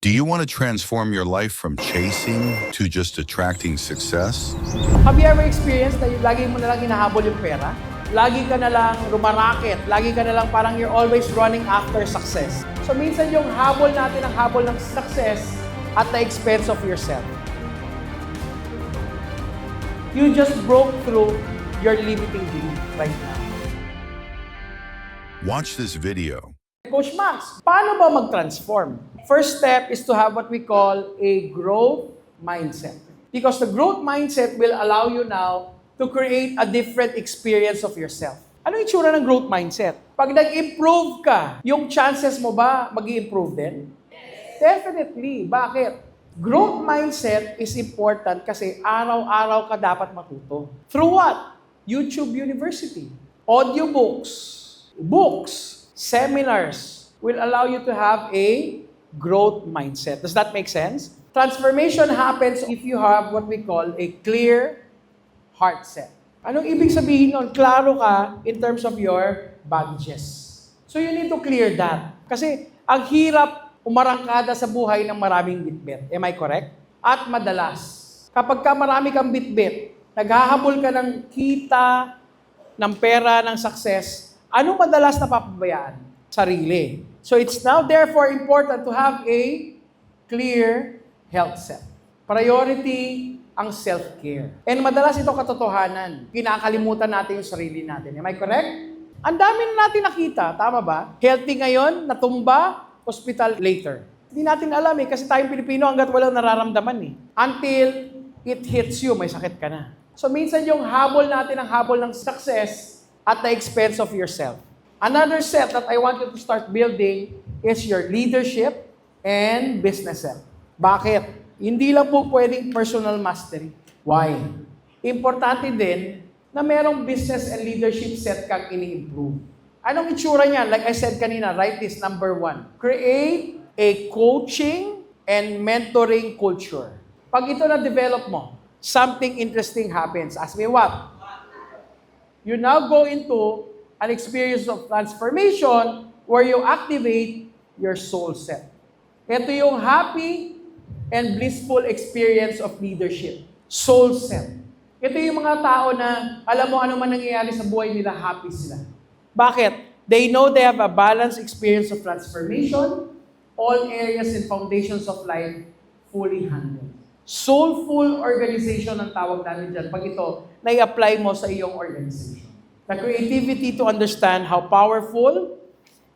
Do you want to transform your life from chasing to just attracting success? Have you ever experienced na lagi mo na lang hinahabol yung pera? Lagi ka na lang rumaraket, lagi ka na lang parang you're always running after success. So minsan yung habol natin ang habol ng success at the expense of yourself. You just broke through your limiting belief right now. Watch this video. Coach Max, paano ba mag-transform? First step is to have what we call a growth mindset. Because the growth mindset will allow you now to create a different experience of yourself. Ano yung itsura ng growth mindset? Pag nag-improve ka, yung chances mo ba mag-i-improve din? Definitely. Bakit? Growth mindset is important kasi araw-araw ka dapat matuto. Through what? YouTube University, audiobooks, books, seminars will allow you to have a growth mindset. Does that make sense? Transformation happens if you have what we call a clear heart set. Anong ibig sabihin nun? Klaro ka in terms of your baggages. So you need to clear that. Kasi ang hirap umarangkada sa buhay ng maraming bitbit. Am I correct? At madalas, kapag ka marami kang bitbit, naghahabol ka ng kita, ng pera, ng success, ano madalas na papabayaan? Sarili. So it's now therefore important to have a clear health set. Priority ang self-care. And madalas ito katotohanan. Kinakalimutan natin yung sarili natin. Am I correct? Ang dami na natin nakita. Tama ba? Healthy ngayon, natumba, hospital later. Hindi natin alam kasi tayong Pilipino hanggat walang nararamdaman Until it hits you, may sakit ka na. So minsan yung habol natin ang habol ng success at the expense of yourself. Another set that I want you to start building is your leadership and business set. Bakit? Hindi lang po pwedeng personal mastery. Why? Importante din na merong business and leadership set kang ini-improve. Anong itsura niya? Like I said kanina, write this, number 1. Create a coaching and mentoring culture. Pag ito na-develop mo, something interesting happens. Ask me what? You now go into an experience of transformation where you activate your soul set. Ito yung happy and blissful experience of leadership. Soul set. Ito yung mga tao na alam mo ano man nangyayari sa buhay nila, happy sila. Bakit? They know they have a balanced experience of transformation, all areas and foundations of life fully handled. Soulful organization ang tawag namin dyan. Pag ito, na-apply mo sa iyong organization. The creativity to understand how powerful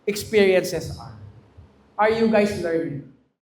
experiences are. Are you guys learning?